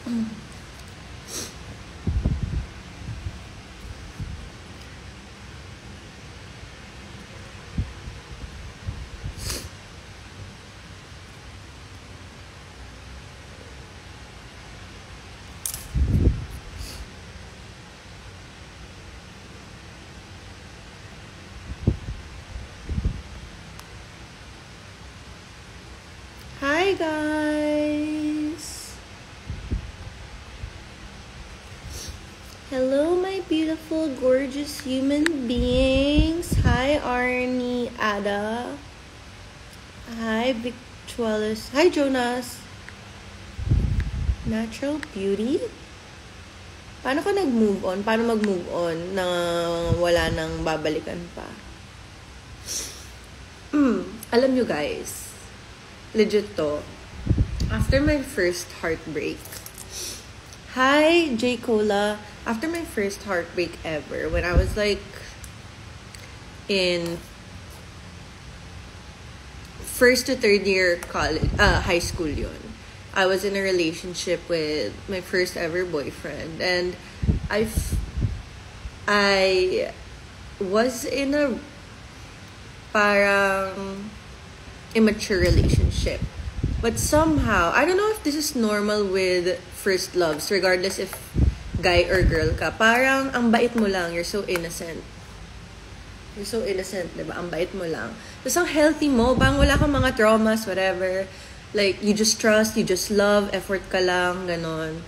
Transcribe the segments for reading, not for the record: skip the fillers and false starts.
Hi guys! Hello my beautiful, gorgeous human beings. Hi Arnie, Ada. Hi Victualis. Hi Jonas. Natural beauty? Paano ko nag-move on? Paano mag-move on na wala nang babalikan pa? Alam nyo guys, legit to. After my first heartbreak, hi J. Cola. After my first heartbreak ever, when I was like in first to third year college, high school yun. I was in a relationship with my first ever boyfriend, and I was in a parang immature relationship. But somehow, I don't know if this is normal with first loves, regardless if guy or girl ka. Parang ang bait mo lang, you're so innocent. You're so innocent, diba? Ang bait mo lang. Tapos ang healthy mo, bang wala kang mga traumas, whatever. Like, you just trust, you just love, effort ka lang, ganon.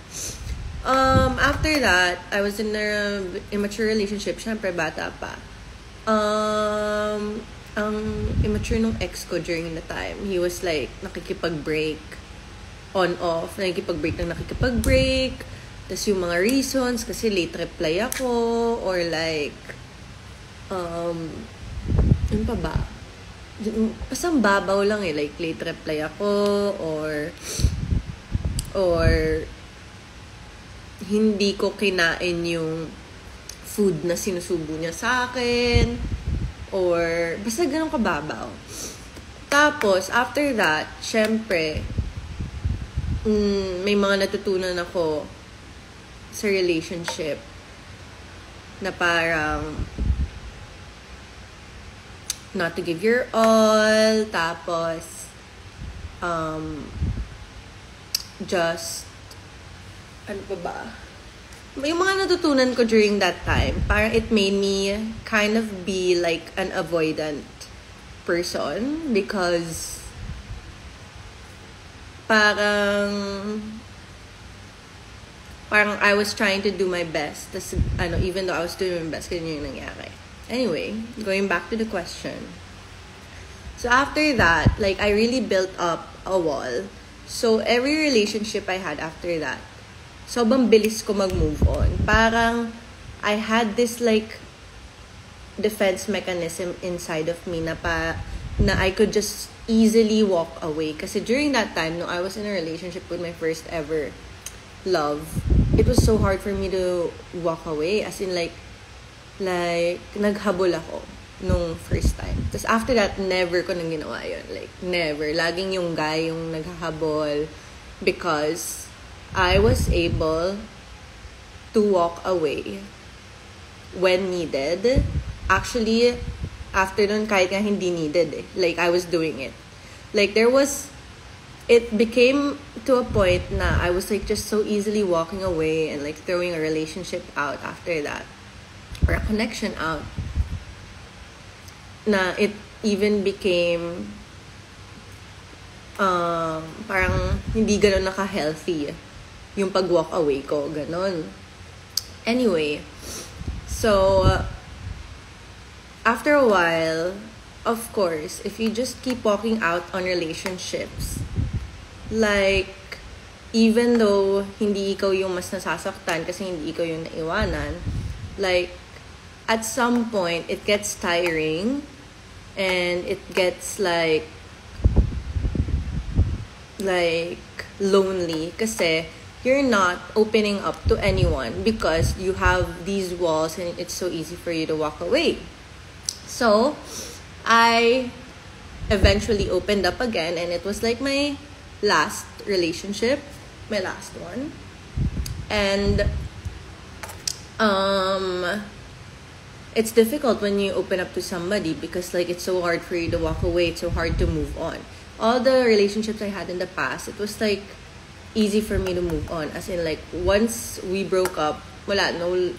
After that, I was in a immature relationship. Syempre, bata pa. Ang immature nung ex ko during the time, he was like, nakikipag-break on-off. Nakikipag-break. Tapos yung mga reasons, kasi late reply ako, or like, yun pa ba? Pasang babaw lang eh, like late reply ako, or hindi ko kinain yung food na sinusubo niya sa akin, or basta ganun kababaw. Tapos, after that, syempre, may mga natutunan ako sa relationship na parang not to give your all, tapos just ano pa ba? Yung mga natutunan ko during that time, parang it made me kind of be like an avoidant person, because parang I was trying to do my best. Tas, even though I was doing my best, ganyan yung nangyari. Anyway, going back to the question. So after that, like, I really built up a wall. So every relationship I had after that, sobrang bilis ko mag-move on. Parang, I had this, like, defense mechanism inside of me na I could just easily walk away. Kasi during that time, no, I was in a relationship with my first ever love. It was so hard for me to walk away. As in, like, naghabol ako nung first time. Tapos after that, never ko nang ginawa yun. Like, never. Laging yung guy yung naghahabol, because I was able to walk away when needed. Actually, after nun, kahit nga hindi needed eh. Like, I was doing it. Like, it became to a point na I was like just so easily walking away and like throwing a relationship out after that. Or a connection out. Na it even became parang hindi gano'n naka-healthy yung pag-walk away ko, ganon. Anyway, so, after a while, of course, if you just keep walking out on relationships, like, even though hindi ikaw yung mas nasasaktan kasi hindi ikaw yung naiwanan, like, at some point, it gets tiring, and it gets like lonely, kasi you're not opening up to anyone because you have these walls and it's so easy for you to walk away. So, I eventually opened up again, and it was like my last relationship, my last one. And it's difficult when you open up to somebody because like it's so hard for you to walk away, it's so hard to move on. All the relationships I had in the past, it was like easy for me to move on. As in like once we broke up, once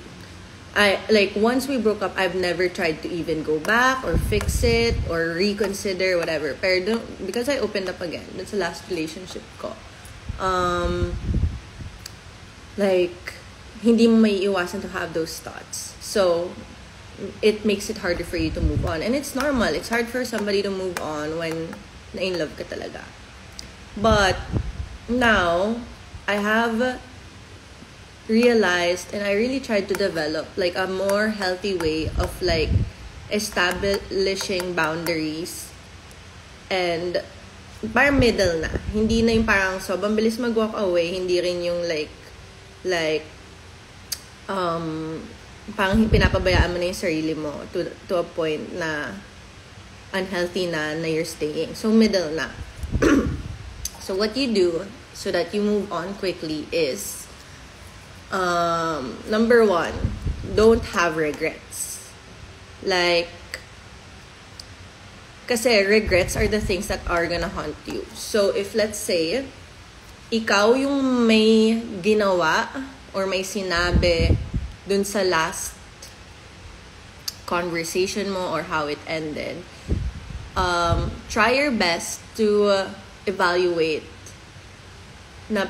we broke up, I've never tried to even go back or fix it or reconsider whatever. Pero because I opened up again, that's the last relationship ko. Like hindi mo maiiwasan to have those thoughts. So it makes it harder for you to move on. And it's normal. It's hard for somebody to move on when na-in love ka talaga. But now, I have realized and I really tried to develop like a more healthy way of like establishing boundaries and parang middle na. Hindi na yung parang sobrang bilis mag-walk away, hindi rin yung parang pinapabayaan mo na yung sarili mo to a point na unhealthy na you're staying. So, middle na. So, what you do so that you move on quickly is, number 1, don't have regrets. Like, kasi regrets are the things that are gonna haunt you. So, if let's say, ikaw yung may ginawa or may sinabi dun sa last conversation mo or how it ended, try your best to evaluate na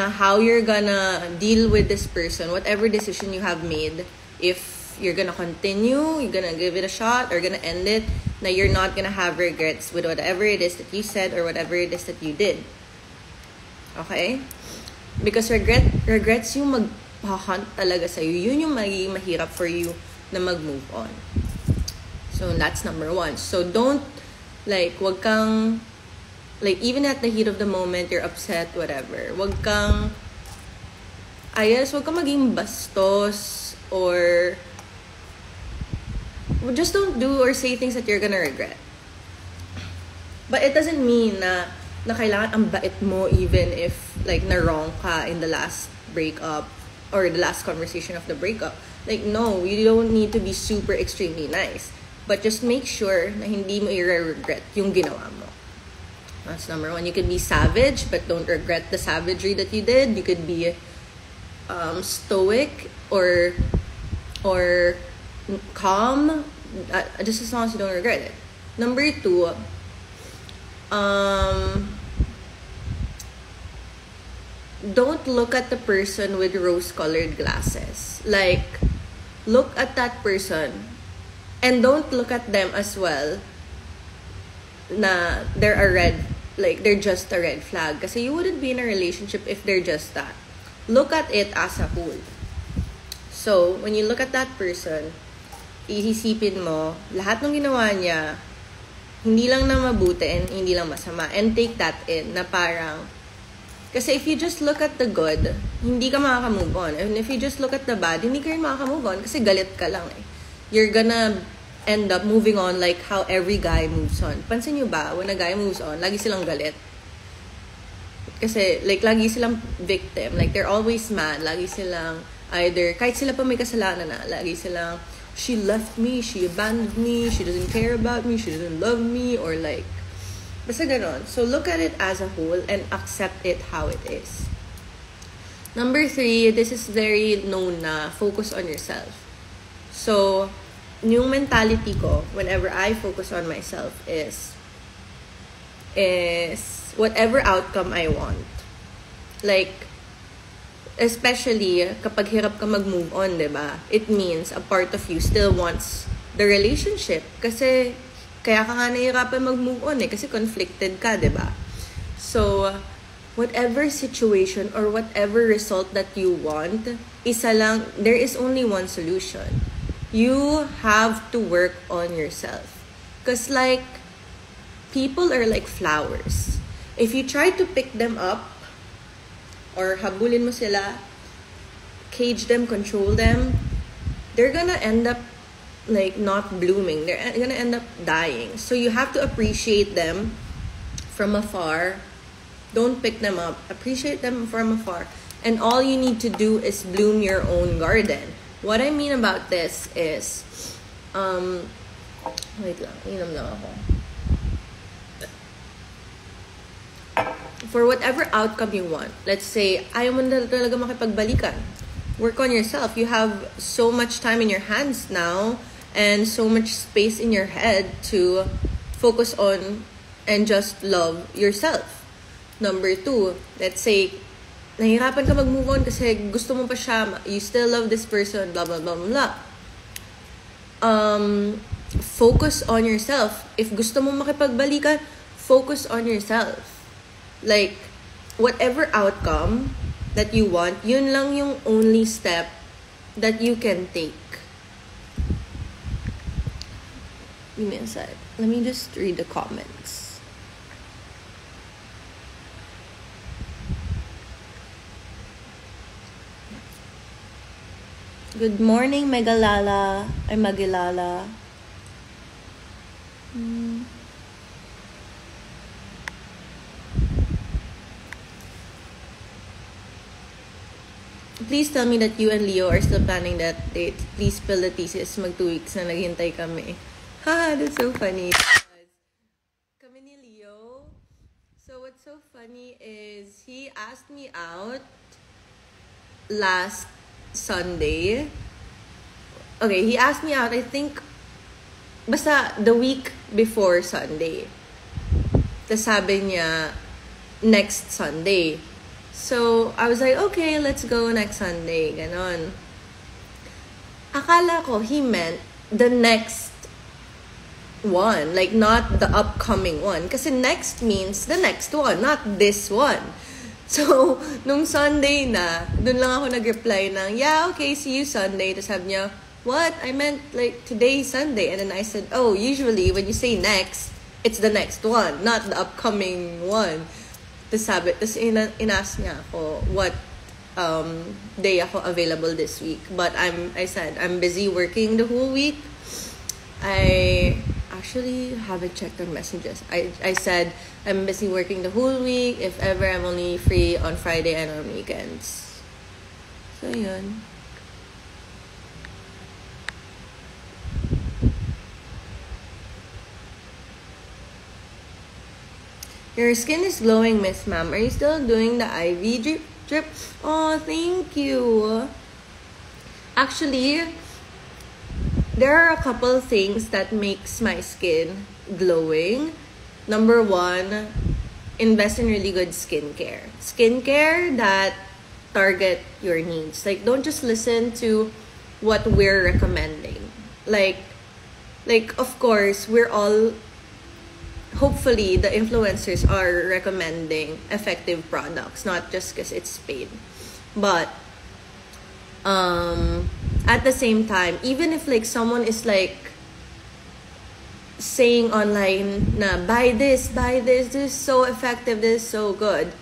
how you're gonna deal with this person, whatever decision you have made. If you're gonna continue, you're gonna give it a shot, or gonna end it, na you're not gonna have regrets with whatever it is that you said or whatever it is that you did. Okay? Because regrets yung mag-haunt talaga sa'yo. Yun yung magiging mahirap for you na mag-move on. So, that's number 1. So, don't, wag kang, even at the heat of the moment, you're upset, whatever. Wag kang maging bastos or just don't do or say things that you're gonna regret. But it doesn't mean na kailangan ang bait mo even if na-wrong ka in the last breakup or the last conversation of the breakup. No, you don't need to be super extremely nice. But just make sure na hindi mo i-regret yung ginawa mo. That's number 1. You can be savage, but don't regret the savagery that you did. You could be stoic or calm, just as long as you don't regret it. Number 2, don't look at the person with rose-colored glasses. Look at that person and don't look at them as well na they're just a red flag. Kasi you wouldn't be in a relationship if they're just that. Look at it as a whole. So, when you look at that person, iisipin mo, lahat ng ginawa niya, hindi lang na mabuti and hindi lang masama. And take that in na parang, kasi if you just look at the good, hindi ka makaka-move on. And if you just look at the bad, hindi ka rin makaka-move on kasi galit ka lang eh. You're gonna end up moving on like how every guy moves on. Pansin nyo ba, when a guy moves on, lagi silang galit. Kasi, lagi silang victim. They're always mad. Lagi silang either, kahit sila pa may kasalanan na, lagi silang, she left me, she abandoned me, she doesn't care about me, she doesn't love me, or basta ganon. So, look at it as a whole and accept it how it is. Number 3, this is very known na, focus on yourself. So, yung mentality ko, whenever I focus on myself is whatever outcome I want. Especially kapag hirap ka mag-move on, diba? It means a part of you still wants the relationship. Kasi, kaya ka nga nahihirapan mag-move on kasi conflicted ka, diba? So, whatever situation or whatever result that you want, there is only one solution. You have to work on yourself. Because people are like flowers. If you try to pick them up, or habulin mo sila, cage them, control them, they're gonna end up not blooming. They're gonna end up dying. So you have to appreciate them from afar. Don't pick them up. Appreciate them from afar. and all you need to do is bloom your own garden. What I mean about this is, wait lang, inom lang ako. For whatever outcome you want, let's say, ayaw mo na talaga makipagbalikan. Work on yourself. You have so much time in your hands now and so much space in your head to focus on and just love yourself. Number 2, let's say, nahihirapan ka mag-move on kasi gusto mo pa siya, you still love this person, blah, blah, blah, blah. Focus on yourself. If gusto mo makipagbalikan, focus on yourself. Like, whatever outcome that you want, yun lang yung only step that you can take. Give me a sec. Let me just read the comments. Good morning, Megalala. Ay, Magilala. Please tell me that you and Leo are still planning that date. Please spill the thesis. 2 weeks na naghintay kami. Ha, that's so funny. Kami ni Leo. So what's so funny is he asked me out last Sunday. Okay, he asked me out, I think, basta the week before Sunday. Tapos sabi niya, next Sunday. So, I was like, okay, let's go next Sunday. Ganon. Akala ko he meant the next one. Like, not the upcoming one. Kasi next means the next one, not this one. So, nung Sunday na, dun lang ako nag-reply ng, yeah, okay, see you Sunday. Tapos sabi niya, what? I meant, like, today Sunday. And then I said, oh, usually, when you say next, it's the next one, not the upcoming one. Tapos in-ask niya ako what day ako available this week. But I said, I'm busy working the whole week. I actually haven't checked on messages. I said, I'm busy working the whole week. If ever, I'm only free on Friday and on weekends. So, yun. Your skin is glowing, Miss Ma'am. Are you still doing the IV drip? Oh, thank you. Actually, there are a couple things that makes my skin glowing. Number 1, invest in really good skincare. Skincare that target your needs. Like, don't just listen to what we're recommending. Like of course, we're all... Hopefully, the influencers are recommending effective products, not just because it's paid. But, at the same time, even if like someone is like saying online na buy this, this is so effective, this is so good.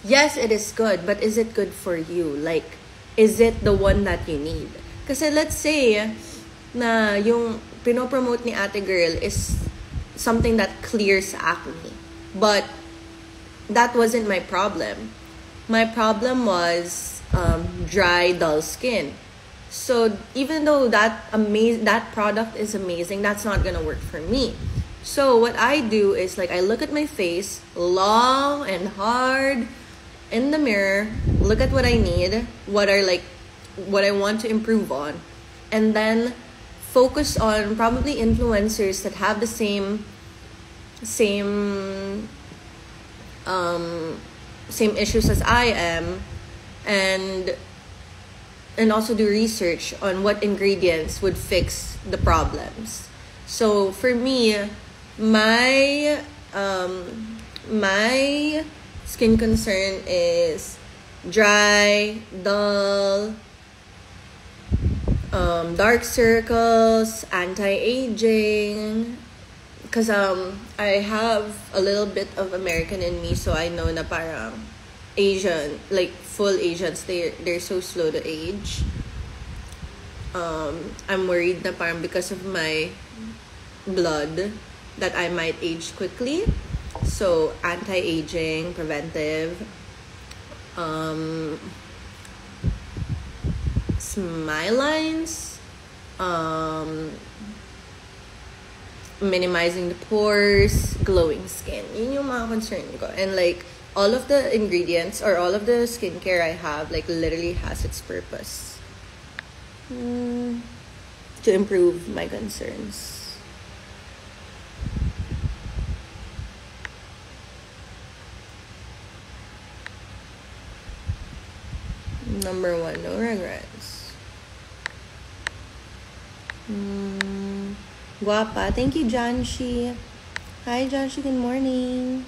Yes, it is good, but is it good for you? Like, is it the one that you need? Kasi let's say na yung pinopromote ni Ate Girl is something that clears acne. But that wasn't my problem. My problem was dry, dull skin. So even though that product is amazing, that's not gonna work for me. So what I do is like I look at my face long and hard in the mirror, look at what I need, what I want to improve on, and then focus on probably influencers that have the same issues as I am, and also do research on what ingredients would fix the problems. So for me, my skin concern is dry, dull, dark circles, anti-aging. Because I have a little bit of American in me, so I know na parang Asian, like full Asians, they're so slow to age. I'm worried na parang because of my blood that I might age quickly. So anti-aging, preventive. smile lines, minimizing the pores, glowing skin. Yun yung mga concern ko. And like, all of the ingredients or all of the skincare I have, like, literally has its purpose. To improve my concerns. Number 1, no regrets. Guapa. Thank you, Janshi. Hi, Janshi. Good morning.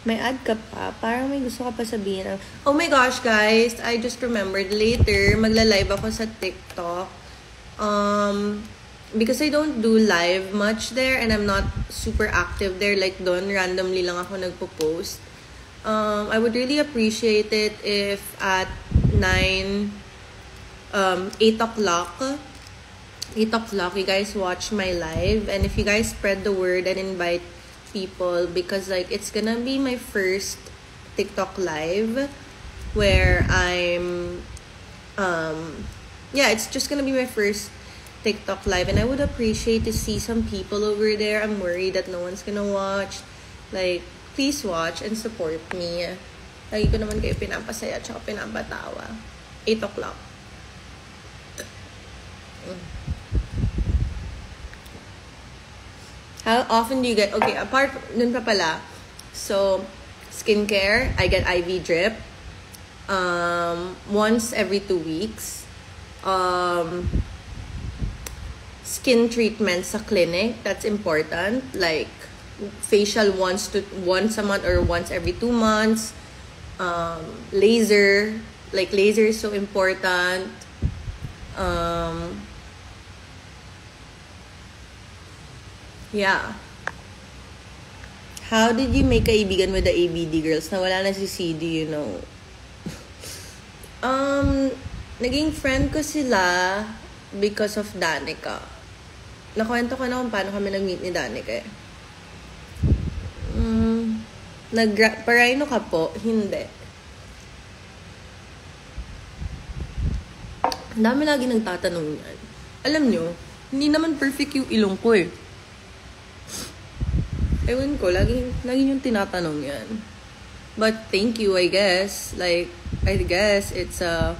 May ad ka pa. Parang may gusto ka pa sabihin. Oh my gosh, guys. I just remembered later, magla-live ako sa TikTok. Because I don't do live much there and I'm not super active there. Like, doon, randomly lang ako nagpo-post. I would really appreciate it if at 8 o'clock, you guys watch my live. And if you guys spread the word and invite people, because like it's gonna be my first TikTok live where I'm it's just gonna be my first TikTok live, and I would appreciate to see some people over there. I'm worried that no one's gonna watch. Like, please watch and support me. Lagi ko naman kayo pinapasaya at saka pinapatawa. 8 o'clock. How often do you get... Okay, apart... Dun pa pala. So, skincare, I get IV drip. Once every 2 weeks. Skin treatment sa clinic. That's important. Like, facial once a month or once every 2 months. Laser. Like, laser is so important. Yeah. How did you make kaibigan with the ABD girls? Nawala na si CD, you know. Naging friend ko sila because of Danica. Nakwento ko na kung paano kami nag-meet ni Danica eh. Nag-parino ka po? Hindi. Ang dami lagi nagtatanong yan. Alam nyo, hindi naman perfect yung ilong ko eh. Ewan ko, lagi yung tinatanong yan. But thank you, I guess. Like, I guess it's a...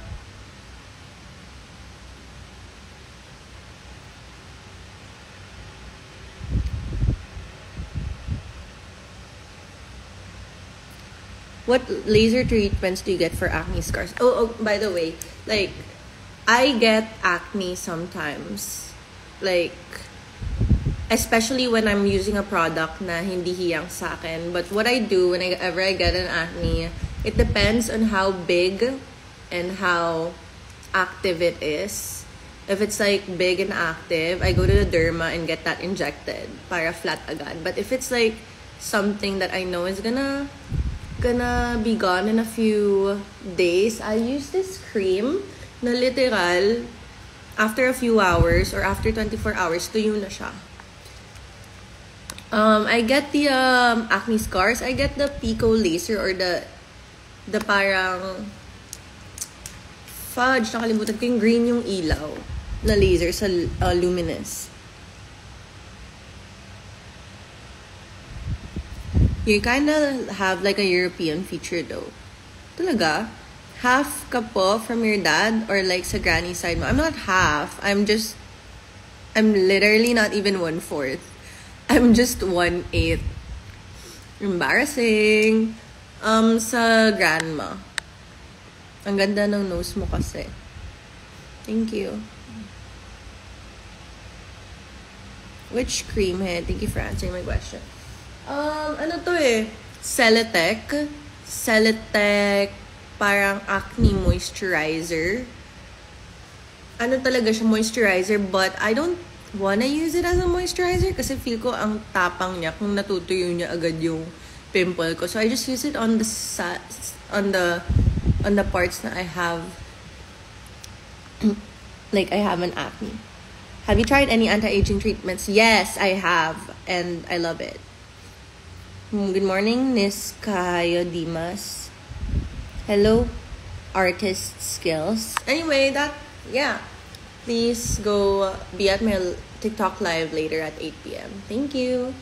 What laser treatments do you get for acne scars? Oh, by the way, like, I get acne sometimes. Like, especially when I'm using a product na hindi hiyang sa akin. But what I do whenever I get an acne, it depends on how big and how active it is. If it's like big and active, I go to the derma and get that injected para flat agad. But if it's like something that I know is gonna be gone in a few days, I use this cream na literal after a few hours or after 24 hours, tuyo na siya. I get the acne scars. I get the Pico laser or the parang fudge. Nakalimutan ko yung green yung ilaw na laser sa Luminous. You kind of have like a European feature though. Talaga? Half ka po from your dad or like sa granny side mo? I'm not half. I'm literally not even 1/4. I'm just 1/8. Embarrassing. Sa grandma. Ang ganda ng nose mo kasi. Thank you. Which cream head? Thank you for answering my question. Ano to eh? Celetec. Parang acne moisturizer. Ano talaga siya, moisturizer, but I don't wanna use it as a moisturizer kasi feel ko ang tapang niya kung natutuyo niya agad yung pimple ko. So I just use it on the parts na I have like I have an acne. Have you tried any anti-aging treatments? Yes, I have, and I love it. Good morning, Miss Kayo Dimas. Hello, artist skills. Anyway, yeah. Please go be at my TikTok live later at 8 p.m. Thank you.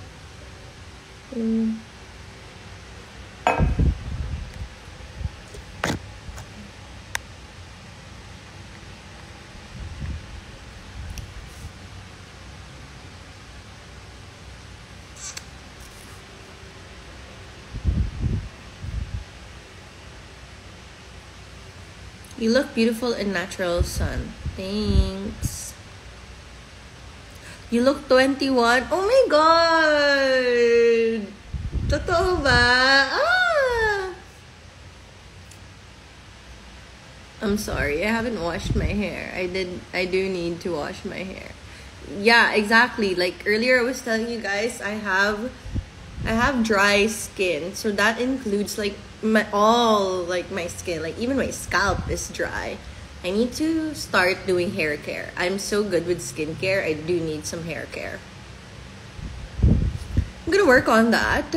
You look beautiful in natural sun. Thanks. You look 21. Oh my God! Totoo ba? Ah! I'm sorry. I haven't washed my hair. I do need to wash my hair. Yeah, exactly. Like earlier I was telling you guys, I have dry skin. So that includes like my skin, like even my scalp is dry. I need to start doing hair care. I'm so good with skincare. I do need some hair care. I'm gonna work on that.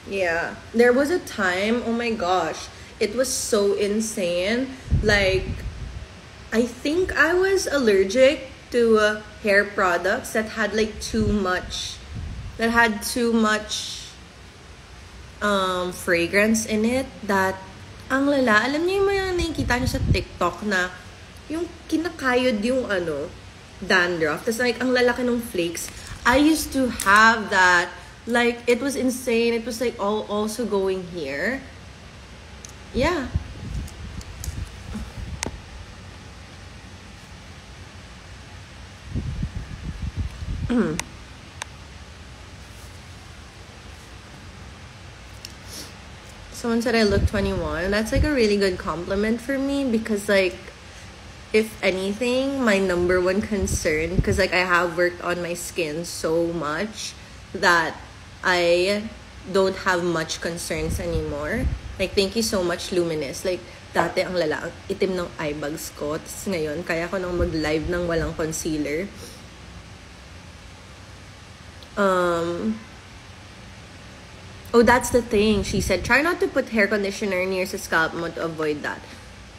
Yeah. There was a time, oh my gosh, it was so insane. Like, I think I was allergic to hair products that had like too much fragrance in it, that ang lala. Alam niyo yung mga nakikita niyo sa TikTok na yung kinakayod yung dandruff. Tapos like ang lalaki ng flakes. I used to have that. Like it was insane. It was like also going here. Yeah. Someone said I look 21. That's like a really good compliment for me, because like if anything, my number one concern, because like I have worked on my skin so much that I don't have much concerns anymore. Like thank you so much, Luminous. Like dati ang lala, ang itim ng eye bags ko. Tapos ngayon, kaya ko nang mag-live ng walang concealer. Oh, that's the thing. She said, try not to put hair conditioner near sa scalp mo to avoid that.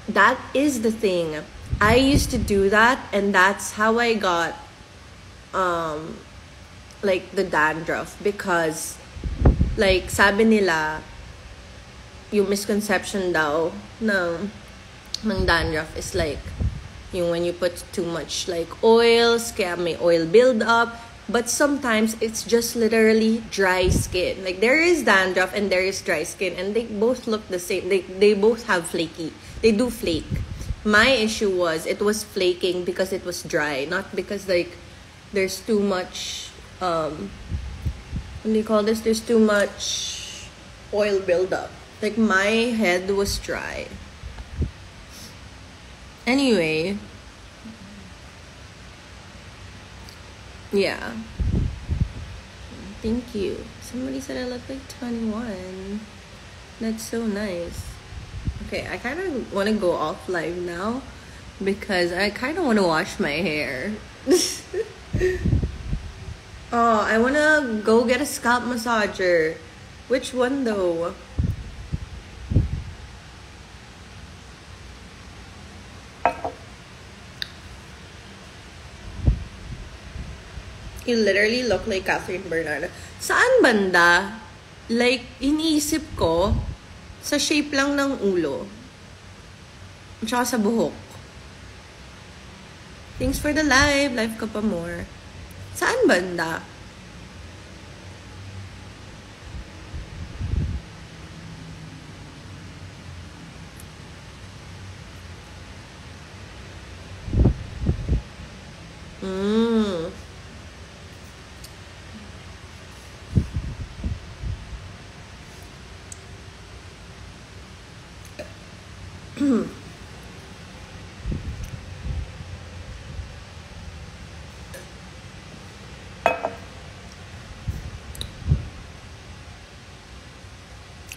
That is the thing. I used to do that, and that's how I got like the dandruff, because like sabi nila yung misconception daw ng dandruff is like yung when you put too much like oils, kaya may oil build up. But sometimes it's just literally dry skin. Like there is dandruff and there is dry skin, and they both look the same. They both have flaky. They do flake. My issue was it was flaking because it was dry, not because like there's too much what do you call this? There's too much oil buildup. Like my head was dry. Anyway. Yeah. Thank you. Somebody said I look like 21. That's so nice. Okay, I kind of want to go off live now because I kind of want to wash my hair. Oh, I want to go get a scalp massager. Which one though? You literally look like Catherine Bernardo. Saan banda? Like, iniisip ko, sa shape lang ng ulo. Tsaka sa buhok. Thanks for the live. Live ka pa more. Saan banda?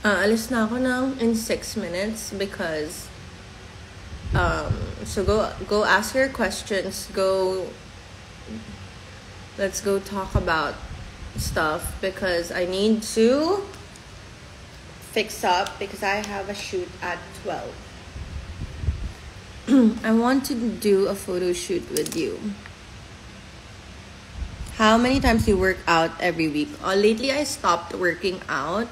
Alis na ako in 6 minutes because so go ask your questions. Let's go talk about stuff because I need to fix up because I have a shoot at 12. I want to do a photo shoot with you. How many times do you work out every week? Lately, I stopped working out,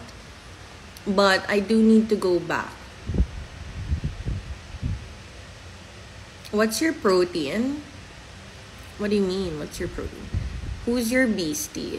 but I do need to go back. What's your protein? What do you mean, what's your protein? Who's your beastie?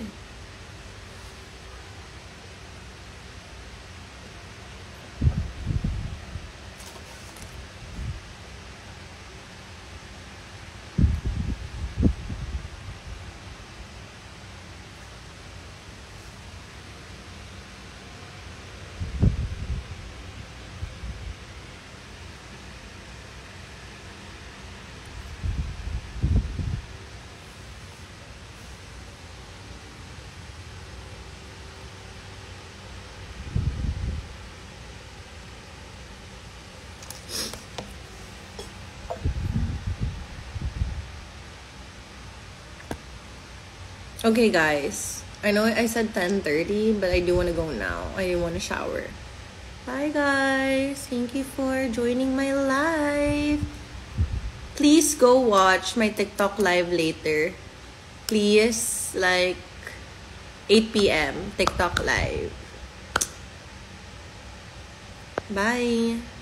Okay, guys. I know I said 10:30, but I do want to go now. I want to shower. Bye, guys. Thank you for joining my live. Please go watch my TikTok live later. Please, like 8 p.m. TikTok live. Bye.